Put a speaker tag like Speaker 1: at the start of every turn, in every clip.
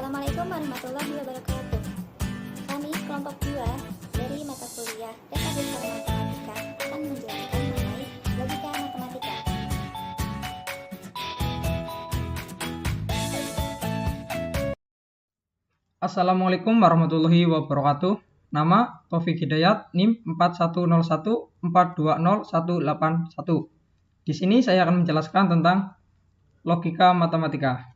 Speaker 1: Assalamualaikum warahmatullahi wabarakatuh. Kami kelompok 2 dari mata kuliah Database Matematika akan menjelaskan mengenai logika matematika.
Speaker 2: Assalamualaikum warahmatullahi wabarakatuh. Nama Taufik Hidayat, NIM 4101420181. Di sini saya akan menjelaskan tentang logika matematika.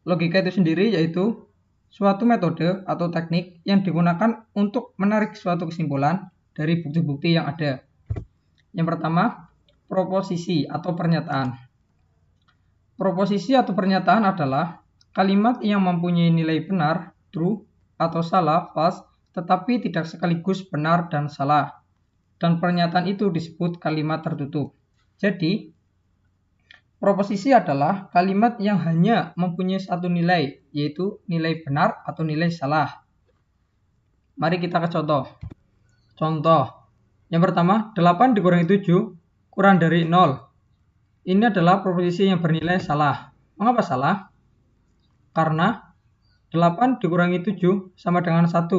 Speaker 2: Logika itu sendiri yaitu suatu metode atau teknik yang digunakan untuk menarik suatu kesimpulan dari bukti-bukti yang ada. Yang pertama, proposisi atau pernyataan. Proposisi atau pernyataan adalah kalimat yang mempunyai nilai benar, true, atau salah, false, tetapi tidak sekaligus benar dan salah. Dan pernyataan itu disebut kalimat tertutup. Jadi, proposisi adalah kalimat yang hanya mempunyai satu nilai, yaitu nilai benar atau nilai salah. Mari kita ke contoh. Contoh, yang pertama, 8 dikurangi 7 kurang dari 0. Ini adalah proposisi yang bernilai salah. Mengapa salah? Karena 8 dikurangi 7 sama dengan 1.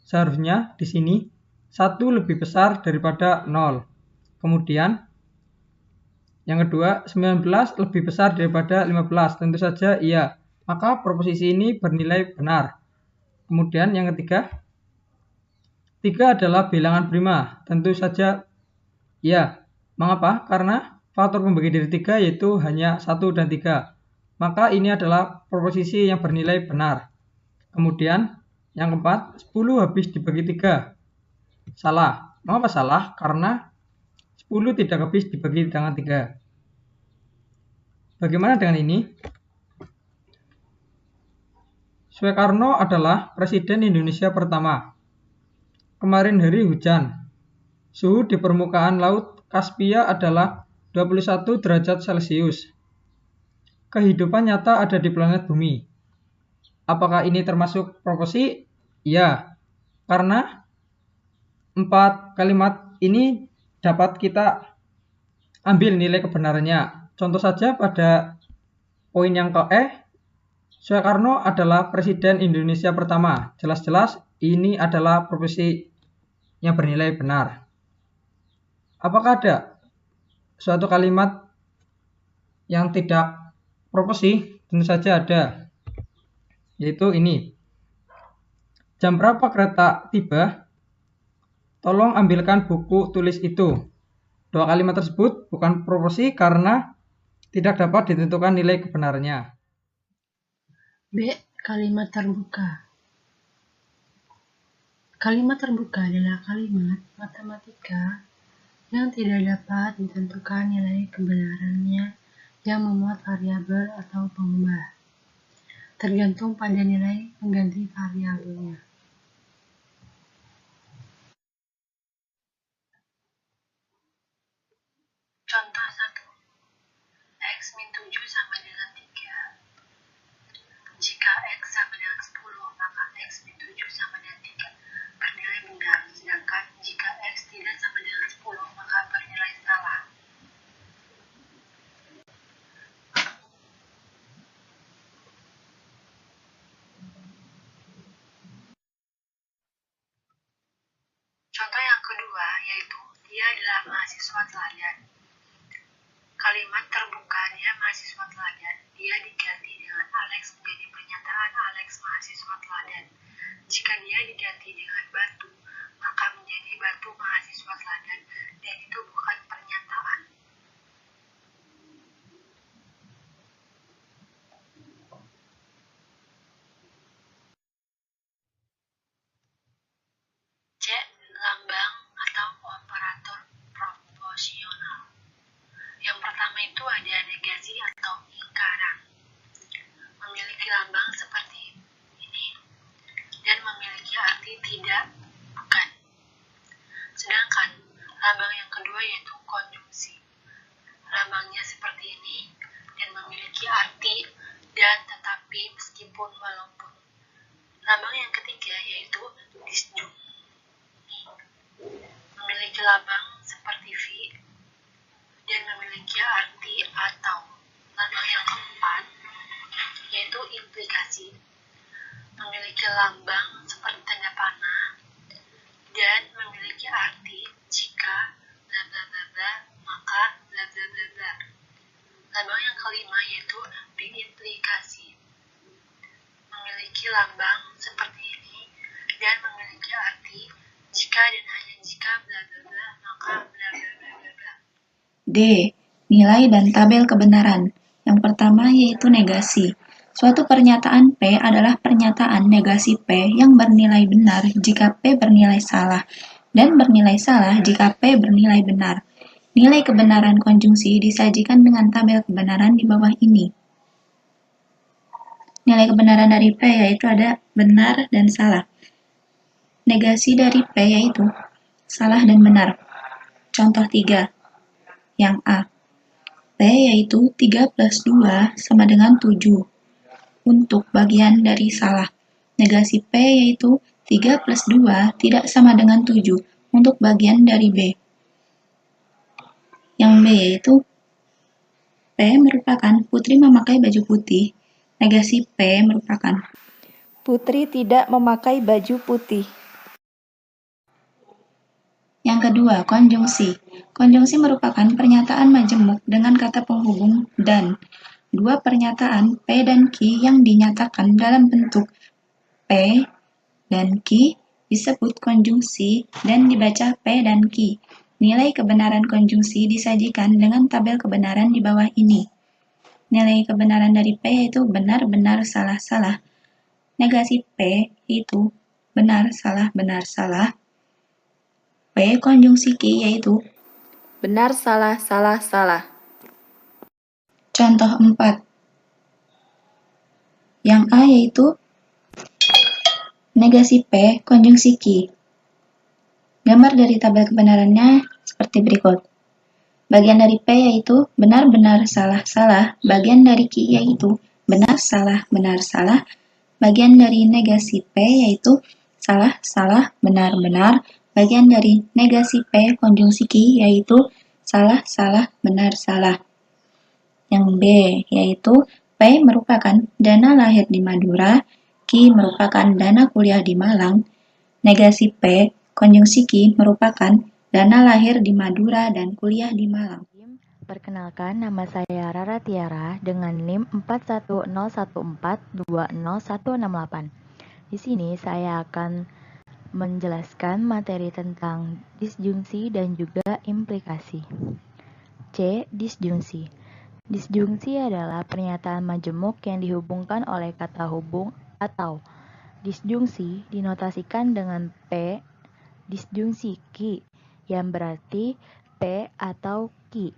Speaker 2: Seharusnya di sini 1 lebih besar daripada 0. Kemudian yang kedua, 19 lebih besar daripada 15. Tentu saja iya. Maka proposisi ini bernilai benar. Kemudian yang ketiga, 3 adalah bilangan prima. Tentu saja iya. Mengapa? Karena faktor pembagi dari 3 yaitu hanya 1 dan 3. Maka ini adalah proposisi yang bernilai benar. Kemudian yang keempat, 10 habis dibagi 3. Salah. Mengapa salah? Karena 10 tidak habis dibagi dengan 3. Bagaimana dengan ini? Soekarno adalah Presiden Indonesia pertama. Kemarin hari hujan. Suhu di permukaan laut Kaspia adalah 21 derajat Celcius. Kehidupan nyata ada di planet bumi. Apakah ini termasuk proposisi? Ya, karena 4 kalimat ini dapat kita ambil nilai kebenarannya. Contoh saja pada poin yang Soekarno adalah Presiden Indonesia pertama. Jelas-jelas ini adalah proposisi yang bernilai benar. Apakah ada suatu kalimat yang tidak proposisi? Tentu saja ada. Yaitu ini. Jam berapa kereta tiba? Tolong ambilkan buku tulis itu. Dua kalimat tersebut bukan proposisi karena tidak dapat ditentukan nilai kebenarannya.
Speaker 3: B. Kalimat terbuka. Kalimat terbuka adalah kalimat matematika yang tidak dapat ditentukan nilai kebenarannya yang memuat variabel atau pengubah, tergantung pada nilai pengganti variabelnya. Contoh 1. X min 7 sama dengan 3. Jika X sama dengan 10, maka X min 7 sama dengan 3 bernilai benar, sedangkan jika X tidak sama dengan 10, maka bernilai salah. Contoh yang kedua yaitu dia adalah mahasiswa teladan. Kalimat terbuka dia mahasiswa teladan, dia diganti dengan Alex menjadi pernyataan Alex mahasiswa teladan. Jika dia diganti dengan batu, maka menjadi batu mahasiswa teladan, dan itu bukan pernyataan. C. Lambang atau operator proporsional. Yang pertama itu ada negasi atau lingkaran. Memiliki lambang seperti ini dan memiliki arti tidak, bukan. Sedangkan lambang yang kedua yaitu konjungsi. Lambangnya seperti ini dan memiliki arti dan tetapi meskipun walaupun. Lambang yang ketiga yaitu disjunkt. Memiliki lambang seperti V dan memiliki arti atau. Lambang yang keempat yaitu implikasi. memiliki lambang seperti tanda panah, dan memiliki arti jika bla bla bla bla, maka bla bla bla bla. Lambang yang kelima yaitu biimplikasi. Memiliki lambang seperti ini dan memiliki arti jika dan hanya jika bla bla bla, maka bla bla bla bla bla.
Speaker 4: D. Nilai dan tabel kebenaran. Yang pertama yaitu negasi. Suatu pernyataan P adalah pernyataan negasi P yang bernilai benar jika P bernilai salah dan bernilai salah jika P bernilai benar. Nilai kebenaran konjungsi disajikan dengan tabel kebenaran di bawah ini. Nilai kebenaran dari P yaitu ada benar dan salah. Negasi dari P yaitu salah dan benar. Contoh 3. Yang A. P yaitu 3 plus 2 sama dengan 7. Untuk bagian dari salah, negasi P yaitu 3 plus 2 tidak sama dengan 7 untuk bagian dari B. Yang B yaitu P merupakan Putri memakai baju putih, negasi P merupakan
Speaker 5: Putri tidak memakai baju putih.
Speaker 4: Yang kedua, konjungsi. Konjungsi merupakan pernyataan majemuk dengan kata penghubung dan. Dua pernyataan P dan Q yang dinyatakan dalam bentuk P dan Q disebut konjungsi dan dibaca P dan Q. Nilai kebenaran konjungsi disajikan dengan tabel kebenaran di bawah ini. Nilai kebenaran dari P yaitu benar, benar, salah, salah. Negasi P yaitu benar, salah, salah. P konjungsi Q yaitu
Speaker 5: Benar, salah, salah, salah.
Speaker 4: contoh 4. Yang A yaitu negasi P konjungsi Q. Gambar dari tabel kebenarannya seperti berikut. Bagian dari P yaitu benar, benar, salah, salah. Bagian dari Q yaitu benar, salah, salah. Bagian dari negasi P yaitu salah, salah, benar, benar. Bagian dari negasi P konjungsi Q yaitu salah, salah, benar, salah. Yang B yaitu P merupakan dana lahir di Madura, Q merupakan dana kuliah di Malang. Negasi P konjungsi Q merupakan dana lahir di Madura dan kuliah di Malang.
Speaker 6: Perkenalkan, nama saya Rara Tiara dengan NIM 4101420168. Di sini saya akan menjelaskan materi tentang disjungsi dan juga implikasi. C. Disjungsi. Disjungsi adalah pernyataan majemuk yang dihubungkan oleh kata hubung atau. Disjungsi dinotasikan dengan P disjungsi Q yang berarti P atau Q.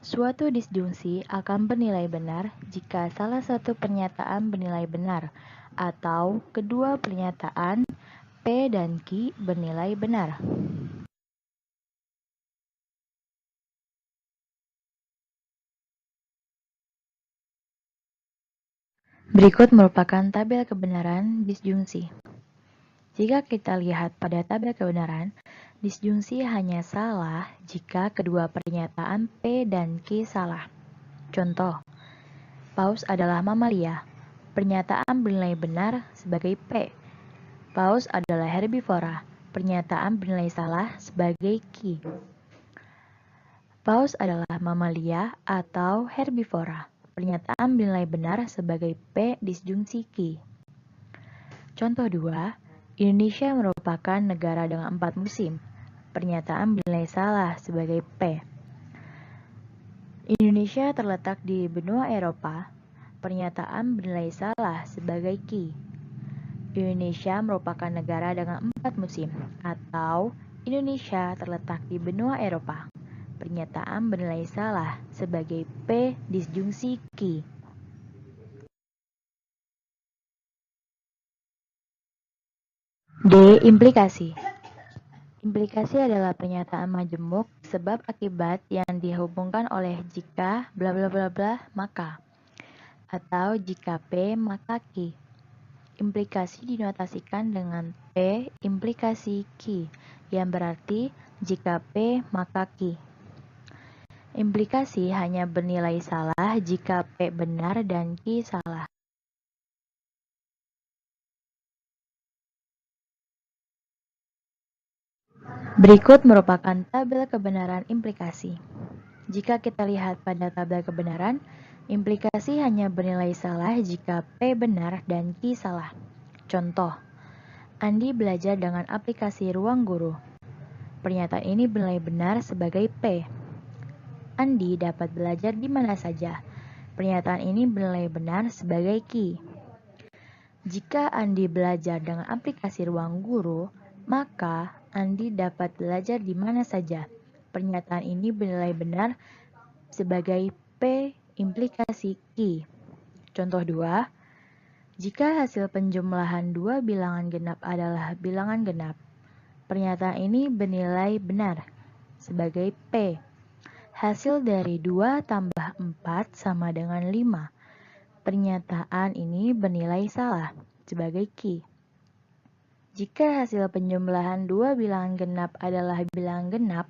Speaker 6: Suatu disjungsi akan bernilai benar jika salah satu pernyataan bernilai benar atau kedua pernyataan P dan Q bernilai benar. Berikut merupakan tabel kebenaran disjungsi. Jika kita lihat pada tabel kebenaran, disjungsi hanya salah jika kedua pernyataan P dan Q salah. Contoh, paus adalah mamalia. Pernyataan bernilai benar sebagai P. Paus adalah herbivora. Pernyataan bernilai salah sebagai Q. Paus adalah mamalia atau herbivora. Pernyataan bernilai benar sebagai P disjungsi Q. Contoh 2, Indonesia merupakan negara dengan 4 musim. Pernyataan bernilai salah sebagai P. Indonesia terletak di benua Eropa. Pernyataan bernilai salah sebagai Q. Indonesia merupakan negara dengan 4 musim, atau Indonesia terletak di benua Eropa. Pernyataan bernilai salah sebagai P disjungsi Q. D. Implikasi. Implikasi adalah pernyataan majemuk sebab akibat yang dihubungkan oleh jika bla bla bla bla maka, atau jika P maka Q. Implikasi dinotasikan dengan P implikasi Q yang berarti jika P maka Q. Implikasi hanya bernilai salah jika P benar dan Q salah. Berikut merupakan tabel kebenaran implikasi. Jika kita lihat pada tabel kebenaran, implikasi hanya bernilai salah jika P benar dan Q salah. Contoh, Andi belajar dengan aplikasi Ruang Guru. Pernyataan ini bernilai benar sebagai P. Andi dapat belajar di mana saja. Pernyataan ini bernilai benar sebagai Q. Jika Andi belajar dengan aplikasi Ruang Guru, maka Andi dapat belajar di mana saja. Pernyataan ini bernilai benar sebagai P implikasi Q. Contoh 2, jika hasil penjumlahan dua bilangan genap adalah bilangan genap, pernyataan ini bernilai benar sebagai P. Hasil dari 2 tambah 4 sama dengan 5. Pernyataan ini bernilai salah sebagai Q. Jika hasil penjumlahan dua bilangan genap adalah bilangan genap,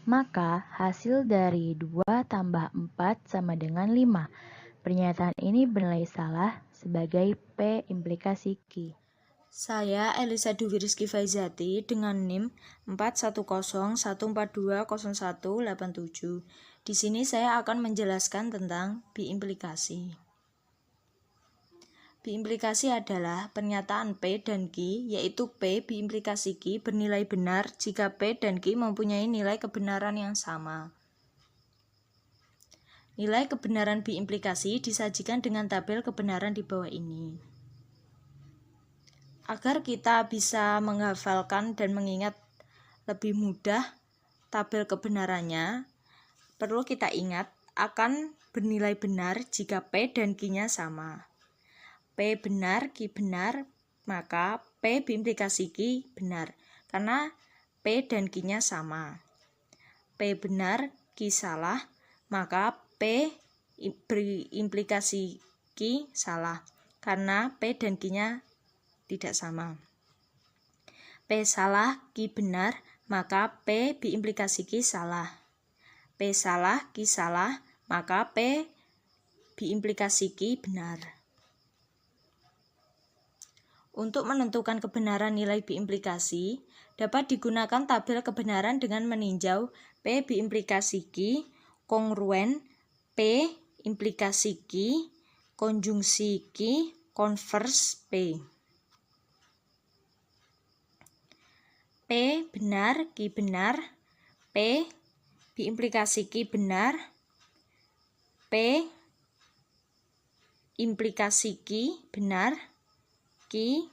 Speaker 6: maka hasil dari 2 tambah 4 sama dengan 5. Pernyataan ini bernilai salah sebagai P implikasi Q.
Speaker 7: Saya Elisa Dwi Rizky Faizati dengan NIM 4101420187. Di sini saya akan menjelaskan tentang biimplikasi. Biimplikasi adalah pernyataan P dan Q, yaitu P biimplikasi Q bernilai benar jika P dan Q mempunyai nilai kebenaran yang sama. Nilai kebenaran biimplikasi disajikan dengan tabel kebenaran di bawah ini. Agar kita bisa menghafalkan dan mengingat lebih mudah tabel kebenarannya, perlu kita ingat akan bernilai benar jika P dan Q-nya sama. P benar, Q benar, maka P biimplikasi Q benar, karena P dan Q-nya sama. P benar, Q salah, maka P berimplikasi Q salah, karena P dan Q-nya tidak sama. P salah, Q benar, maka P biimplikasi Q salah. P salah, Q salah, maka P biimplikasi Q benar. Untuk menentukan kebenaran nilai biimplikasi, dapat digunakan tabel kebenaran dengan meninjau P biimplikasi Q, kongruen, P implikasi Q, konjungsi Q, konvers P. P benar, Q benar, P biimplikasi Q benar, P implikasi Q benar, Q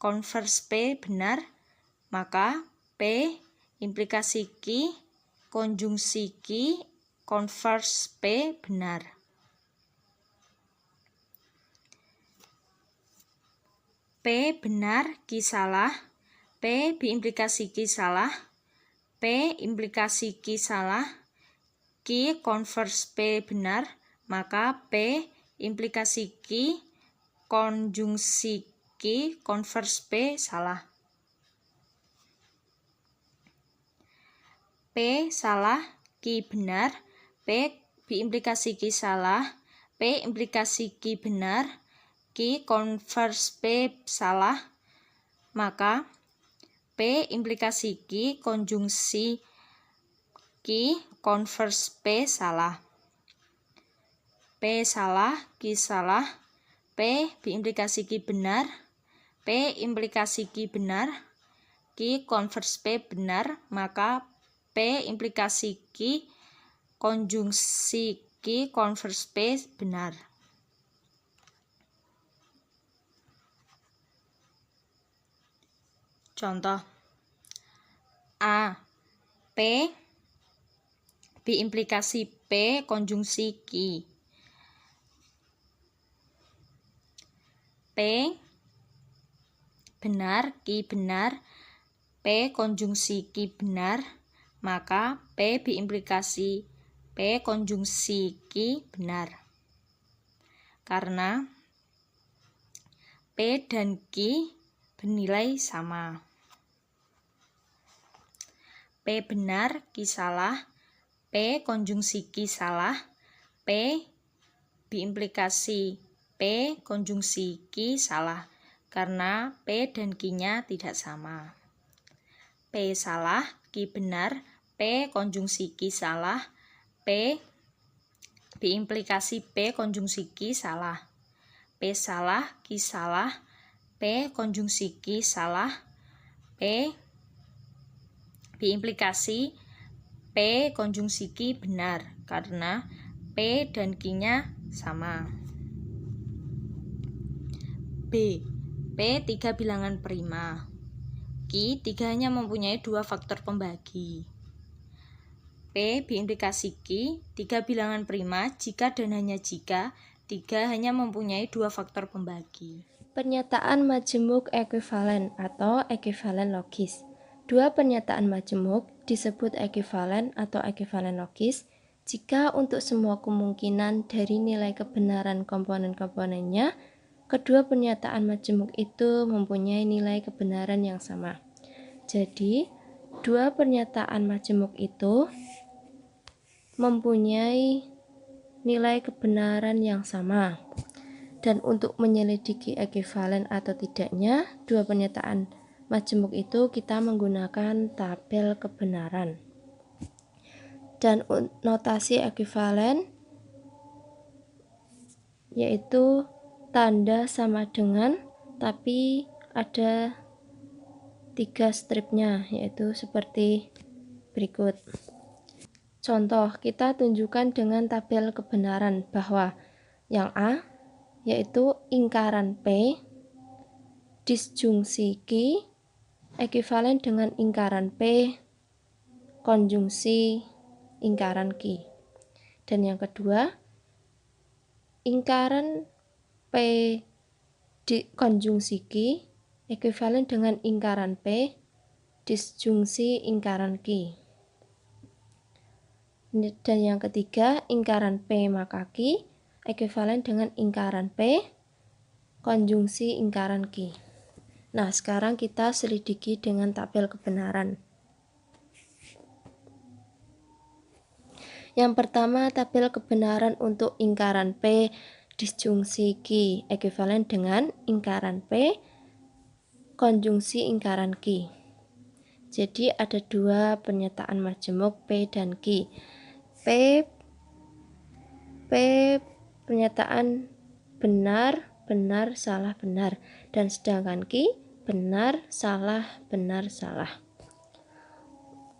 Speaker 7: konvers P benar, maka P implikasi Q konjungsi Q konvers P benar. P benar, Q salah, P biimplikasi Q salah, P implikasi Q salah, Q konvers P benar, maka P implikasi Q konjungsi Q konvers P salah. P salah, Q benar, P biimplikasi Q salah, P implikasi Q benar, Q konvers P salah, maka P implikasi Q konjungsi Q konvers P salah. P salah, Q salah, P biimplikasi Q benar, P implikasi Q benar, Q konvers P benar, maka P implikasi Q konjungsi Q konvers P benar. Contoh A. P biimplikasi P konjungsi Q. P benar, Q benar, P konjungsi Q benar, maka P biimplikasi P konjungsi Q benar. Karena P dan Q bernilai sama. P benar, Q salah, P konjungsi Q salah, P biimplikasi P konjungsi Q salah, karena P dan Q-nya tidak sama. P salah, Q benar, P konjungsi Q salah, P implikasi P konjungsi Q salah. P salah, Q salah, P konjungsi Q salah, P implikasi P konjungsi Q benar karena P dan Q-nya sama. B. P 3 bilangan prima. Q 3 hanya mempunyai 2 faktor pembagi. P implikasi Q 3 bilangan prima jika dan hanya jika 3 hanya mempunyai 2 faktor pembagi.
Speaker 8: Pernyataan majemuk ekuivalen atau ekuivalen logis. Dua pernyataan majemuk disebut ekuivalen atau ekuivalen logis jika untuk semua kemungkinan dari nilai kebenaran komponen-komponennya, kedua pernyataan majemuk itu mempunyai nilai kebenaran yang sama. Jadi, dua pernyataan majemuk itu mempunyai nilai kebenaran yang sama. Dan untuk menyelidiki ekuivalen atau tidaknya dua pernyataan majemuk itu kita menggunakan tabel kebenaran. Dan notasi ekuivalen yaitu tanda sama dengan tapi ada 3 stripnya, yaitu seperti berikut. Contoh, kita tunjukkan dengan tabel kebenaran bahwa yang A yaitu ingkaran P disjungsi Q ekuivalen dengan ingkaran P konjungsi ingkaran Q. Dan yang kedua, ingkaran P konjungsi Q ekuivalen dengan ingkaran P disjungsi ingkaran Q. Dan yang ketiga, ingkaran P maka Q ekuivalen dengan ingkaran P konjungsi ingkaran Q. Nah, sekarang kita selidiki dengan tabel kebenaran. Yang pertama, tabel kebenaran untuk ingkaran P disjungsi Q ekuivalen dengan ingkaran P konjungsi ingkaran Q. Jadi ada dua pernyataan majemuk P dan Q. P pernyataan benar, benar, salah, benar, dan sedangkan Q benar, salah, benar, salah.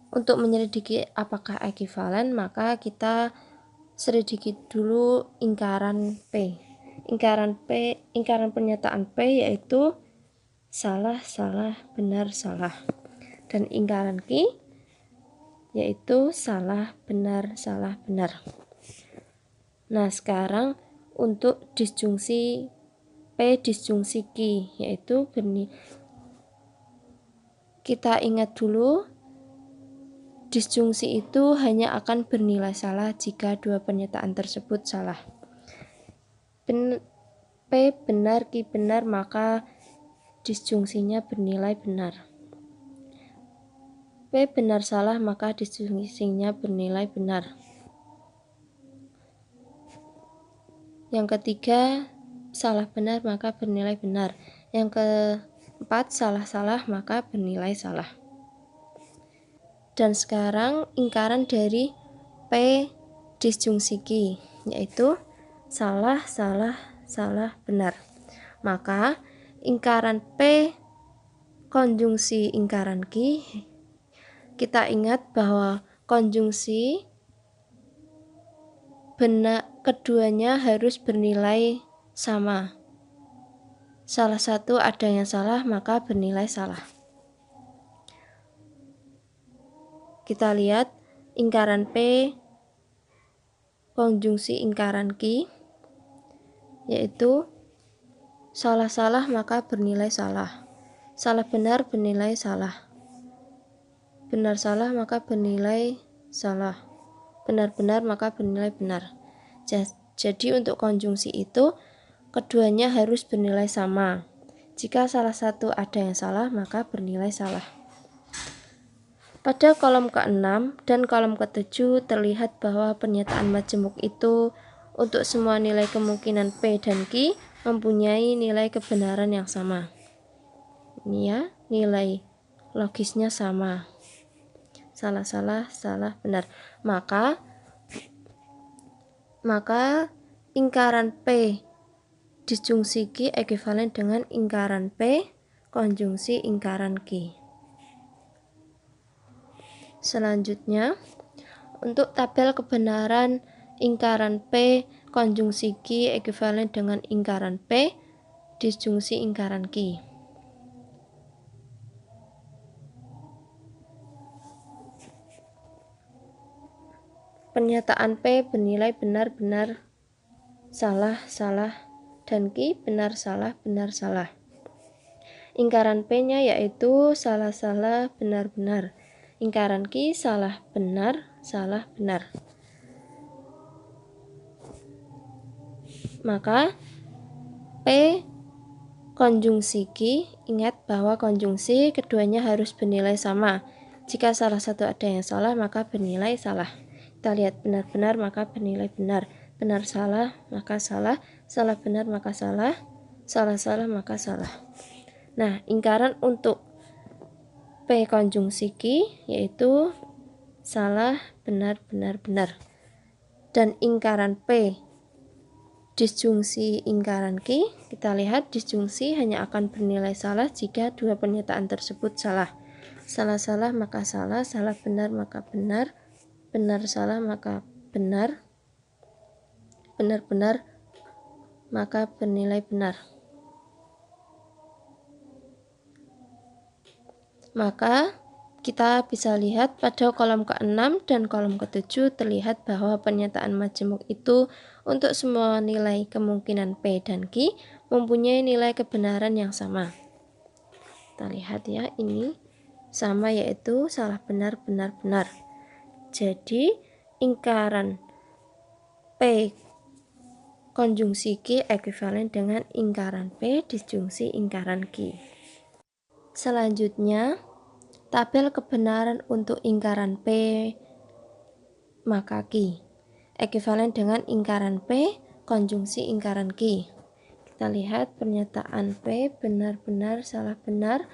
Speaker 8: Untuk menyelidiki apakah ekuivalen, maka kita selidiki dulu ingkaran P. Ingkaran pernyataan P yaitu salah, salah, benar, salah. Dan ingkaran Q yaitu salah, benar, salah, benar. Nah, sekarang untuk disjungsi P disjungsi Q yaitu kita ingat dulu disjungsi itu hanya akan bernilai salah jika dua pernyataan tersebut salah. P benar, Q benar, maka disjungsinya bernilai benar. P benar salah, maka disjungsinya bernilai benar. Yang ketiga, salah benar, maka bernilai benar. Yang keempat, salah maka bernilai salah. Dan sekarang ingkaran dari P disjungsi Q yaitu salah, benar. Maka ingkaran P konjungsi ingkaran Q, kita ingat bahwa konjungsi keduanya harus bernilai sama. Salah satu ada yang salah, maka bernilai salah. Kita lihat ingkaran P konjungsi ingkaran Q yaitu salah maka bernilai salah. Salah benar bernilai salah. Benar salah maka bernilai salah. Benar maka bernilai benar. Jadi untuk konjungsi itu keduanya harus bernilai sama. Jika salah satu ada yang salah, maka bernilai salah. Pada kolom ke-6 dan kolom ke-7 terlihat bahwa pernyataan majemuk itu untuk semua nilai kemungkinan P dan Q mempunyai nilai kebenaran yang sama. Ini ya, nilai logisnya sama. Salah, salah, salah, benar. Maka ingkaran P disjungsi Q ekuivalen dengan ingkaran P konjungsi ingkaran Q. Selanjutnya, untuk tabel kebenaran ingkaran P konjungsi Q ekuivalen dengan ingkaran P disjungsi ingkaran Q. Pernyataan P bernilai benar, benar, salah, salah, dan Q benar, salah, benar, salah. Ingkaran P-nya yaitu salah, salah, benar, benar. Ingkaran Q salah, benar, salah, benar. Maka P konjungsi Q, ingat bahwa konjungsi keduanya harus bernilai sama. Jika salah satu ada yang salah, maka bernilai salah. Kita lihat benar-benar maka bernilai benar. Benar salah maka salah. Salah benar maka salah. Salah salah maka salah. Nah, ingkaran untuk P konjungsi Q yaitu salah, benar, benar, benar. Dan ingkaran P disjungsi ingkaran Q, kita lihat disjungsi hanya akan bernilai salah jika dua pernyataan tersebut salah. Salah salah maka salah, salah benar maka benar, benar salah maka benar, benar benar maka bernilai benar. Maka kita bisa lihat pada kolom ke-6 dan kolom ke-7 terlihat bahwa pernyataan majemuk itu untuk semua nilai kemungkinan P dan Q mempunyai nilai kebenaran yang sama. Kita lihat ya, ini sama yaitu salah, benar, benar, benar. Jadi ingkaran P konjungsi Q ekuivalen dengan ingkaran P disjungsi ingkaran Q. Selanjutnya, tabel kebenaran untuk ingkaran P maka Q ekuivalen dengan ingkaran P konjungsi ingkaran Q. Kita lihat pernyataan P benar, benar, salah, benar.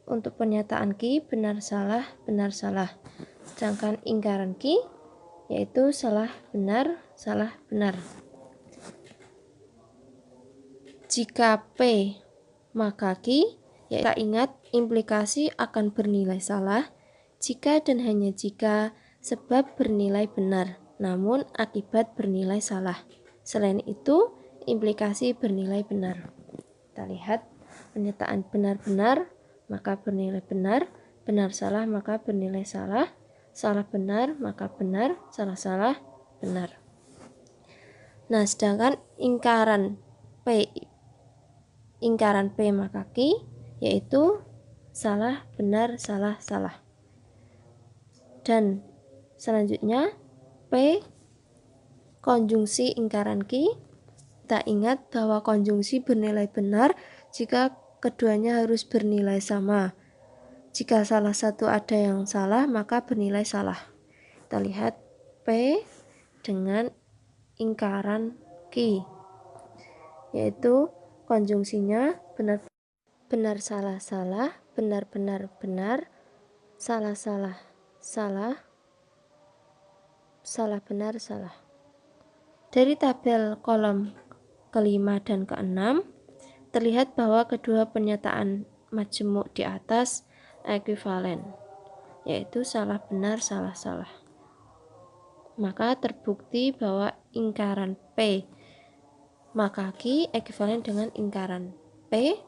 Speaker 8: Untuk pernyataan Q benar, salah, salah. Sedangkan ingkaran Q yaitu salah, benar, salah, benar. Jika P maka Q, ya kita ingat implikasi akan bernilai salah jika dan hanya jika sebab bernilai benar, namun akibat bernilai salah. Selain itu, implikasi bernilai benar. Kita lihat pernyataan benar-benar maka bernilai benar, benar salah maka bernilai salah, salah benar maka benar, salah salah benar. Nah, sedangkan ingkaran P maka Q yaitu salah, benar, salah, salah. Dan selanjutnya P konjungsi ingkaran Q, kita ingat bahwa konjungsi bernilai benar jika keduanya harus bernilai sama. Jika salah satu ada yang salah, maka bernilai salah. Kita lihat P dengan ingkaran Q, yaitu konjungsinya benar, benar, salah, salah, benar, benar, benar, salah, salah, salah, salah, benar, salah. Dari tabel kolom ke-5 dan ke-6, terlihat bahwa kedua pernyataan majemuk di atas ekuivalen, yaitu salah, benar, salah, salah. Maka terbukti bahwa ingkaran P maka Q ekuivalen dengan ingkaran P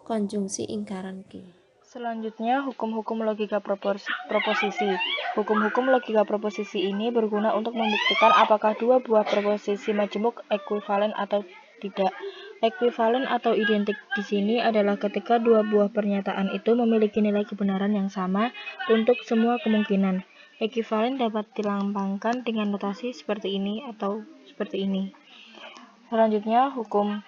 Speaker 8: konjungsi ingkaran Q.
Speaker 6: Selanjutnya, hukum-hukum logika proposisi. Hukum-hukum logika proposisi ini berguna untuk membuktikan apakah dua buah proposisi majemuk ekuivalen atau tidak. Ekuivalen atau identik di sini adalah ketika dua buah pernyataan itu memiliki nilai kebenaran yang sama untuk semua kemungkinan. Ekuivalen dapat dilambangkan dengan notasi seperti ini atau seperti ini. Selanjutnya, hukum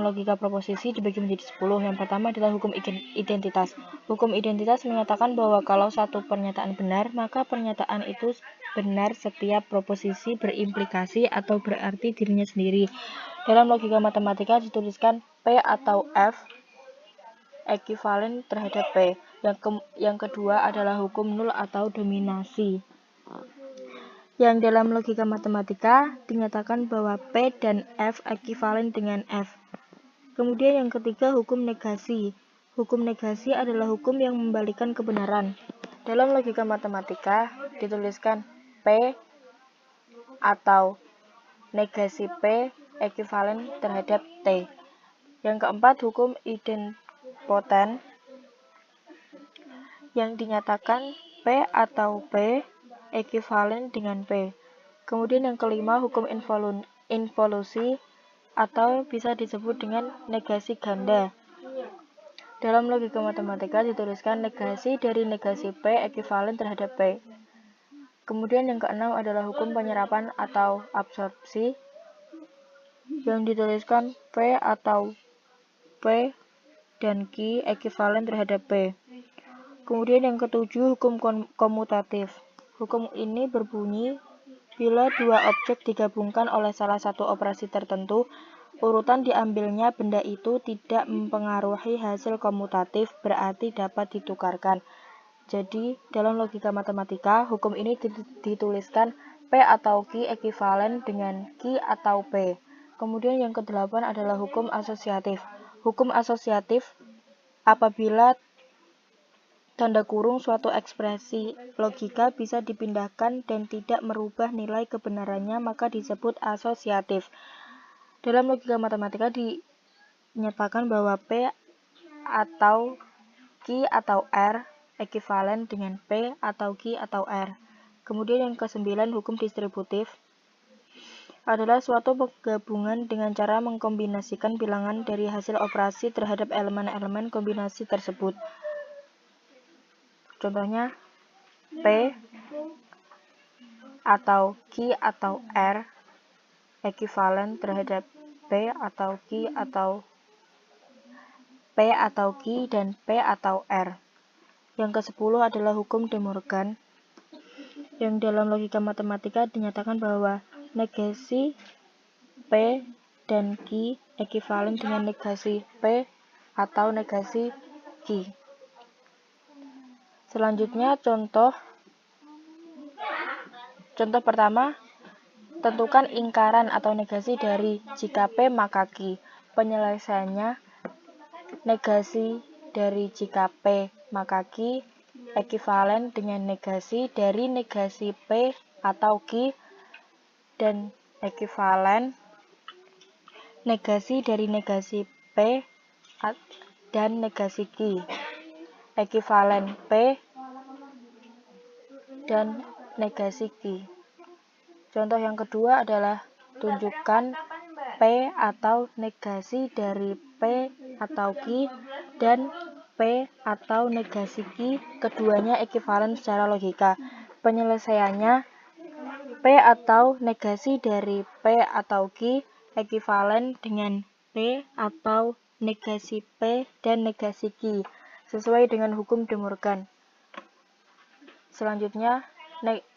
Speaker 6: logika proposisi dibagi menjadi 10. Yang pertama adalah hukum identitas. Hukum identitas menyatakan bahwa kalau satu pernyataan benar, maka pernyataan itu benar setiap proposisi berimplikasi atau berarti dirinya sendiri. Dalam logika matematika dituliskan P atau F ekivalen terhadap P. Yang kedua adalah hukum nul atau dominasi. Yang dalam logika matematika dinyatakan bahwa P dan F ekivalen dengan F. Kemudian yang ketiga hukum negasi. Hukum negasi adalah hukum yang membalikkan kebenaran. Dalam logika matematika dituliskan P atau negasi P ekivalen terhadap T. Yang keempat hukum idempoten yang dinyatakan P atau P ekivalen dengan P. Kemudian yang kelima hukum involusi atau bisa disebut dengan negasi ganda. Dalam logika matematika dituliskan negasi dari negasi P ekivalen terhadap P. Kemudian yang keenam adalah hukum penyerapan atau absorpsi yang dituliskan P atau P dan Q ekivalen terhadap P. Kemudian yang ketujuh hukum komutatif. Hukum ini berbunyi bila dua objek digabungkan oleh salah satu operasi tertentu, urutan diambilnya benda itu tidak mempengaruhi hasil komutatif, berarti dapat ditukarkan. Jadi, dalam logika matematika, hukum ini dituliskan P atau Q ekivalen dengan Q atau P. Kemudian yang kedelapan adalah hukum asosiatif. Hukum asosiatif apabila tanda kurung suatu ekspresi logika bisa dipindahkan dan tidak merubah nilai kebenarannya, maka disebut asosiatif. Dalam logika matematika dinyatakan bahwa P atau Q atau R ekivalen dengan P atau Q atau R. Kemudian yang kesembilan hukum distributif adalah suatu penggabungan dengan cara mengkombinasikan bilangan dari hasil operasi terhadap elemen-elemen kombinasi tersebut. Contohnya P atau Q atau R ekivalen terhadap P atau Q dan P atau R. Yang ke-10 adalah hukum De Morgan, yang dalam logika matematika dinyatakan bahwa negasi P dan Q ekivalen dengan negasi P atau negasi Q. Selanjutnya contoh pertama, tentukan ingkaran atau negasi dari jika P maka Q. Penyelesaiannya negasi dari jika P maka Q ekivalen dengan negasi dari negasi P atau Q dan ekivalen negasi dari negasi P dan negasi Q. Ekivalen P dan negasi Q. Contoh yang kedua adalah tunjukkan P atau negasi dari P atau Q dan P atau negasi Q, keduanya ekivalen secara logika. Penyelesaiannya P atau negasi dari P atau Q ekivalen dengan P atau negasi P dan negasi Q, sesuai dengan hukum De Morgan. Selanjutnya,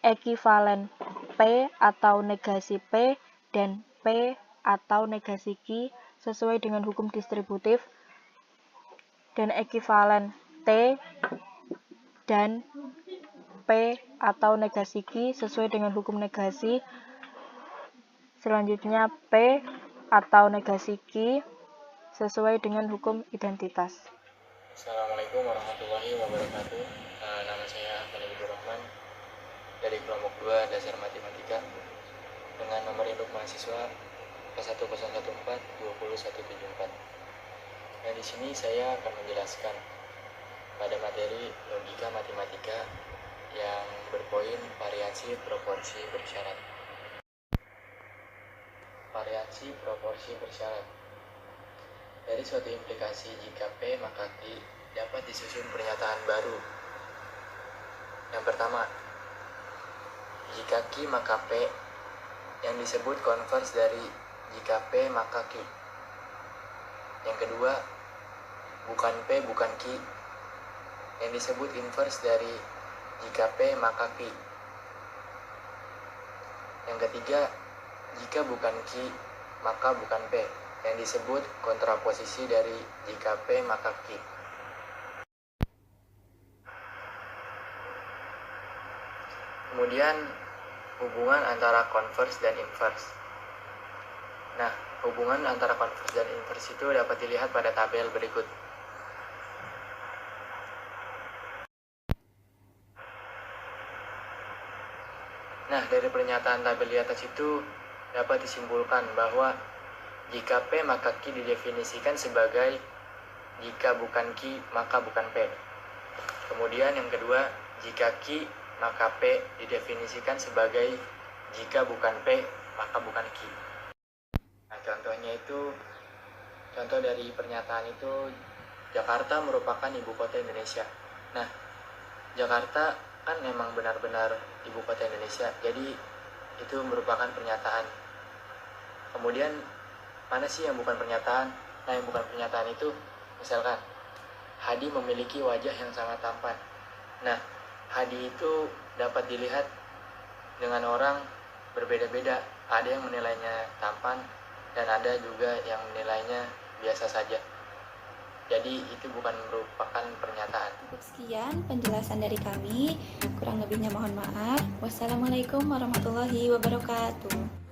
Speaker 6: ekivalen P atau negasi P dan P atau negasi Q sesuai dengan hukum distributif, dan ekivalen T dan P atau negasi Q sesuai dengan hukum negasi. Selanjutnya P atau negasi Q sesuai dengan hukum identitas.
Speaker 9: Assalamualaikum warahmatullahi wabarakatuh. Nama saya Afan Abdul Rahman dari kelompok 2 dasar matematika dengan nomor induk mahasiswa K101420174. Nah, di sini saya akan menjelaskan pada materi logika matematika yang berpoin variasi proporsi bersyarat. Variasi proporsi bersyarat. Dari suatu implikasi jika P maka Q dapat disusun pernyataan baru. Yang pertama, jika Q maka P, yang disebut konvers dari jika P maka Q. Yang kedua, bukan P bukan Q, yang disebut invers dari jika P maka Q. Yang ketiga, jika bukan Q maka bukan P, yang disebut kontraposisi dari jika P maka Q. Kemudian hubungan antara converse dan inverse. Nah, hubungan antara converse dan inverse itu dapat dilihat pada tabel berikut. Nah, dari pernyataan tabel di atas itu dapat disimpulkan bahwa jika P maka Q didefinisikan sebagai jika bukan Q maka bukan P. Kemudian yang kedua, jika Q maka P didefinisikan sebagai jika bukan P maka bukan Q. Nah, contoh dari pernyataan itu, Jakarta merupakan ibu kota Indonesia. Nah, Jakarta kan memang benar-benar ibu kota Indonesia, jadi itu merupakan pernyataan. Kemudian mana sih yang bukan pernyataan? Nah, yang bukan pernyataan itu misalkan Hadi memiliki wajah yang sangat tampan. Nah, Hadi itu dapat dilihat dengan orang berbeda-beda. Ada yang menilainya tampan dan ada juga yang menilainya biasa saja. Jadi itu bukan merupakan pernyataan.
Speaker 1: Cukup sekian penjelasan dari kami. Kurang lebihnya mohon maaf. Wassalamualaikum warahmatullahi wabarakatuh.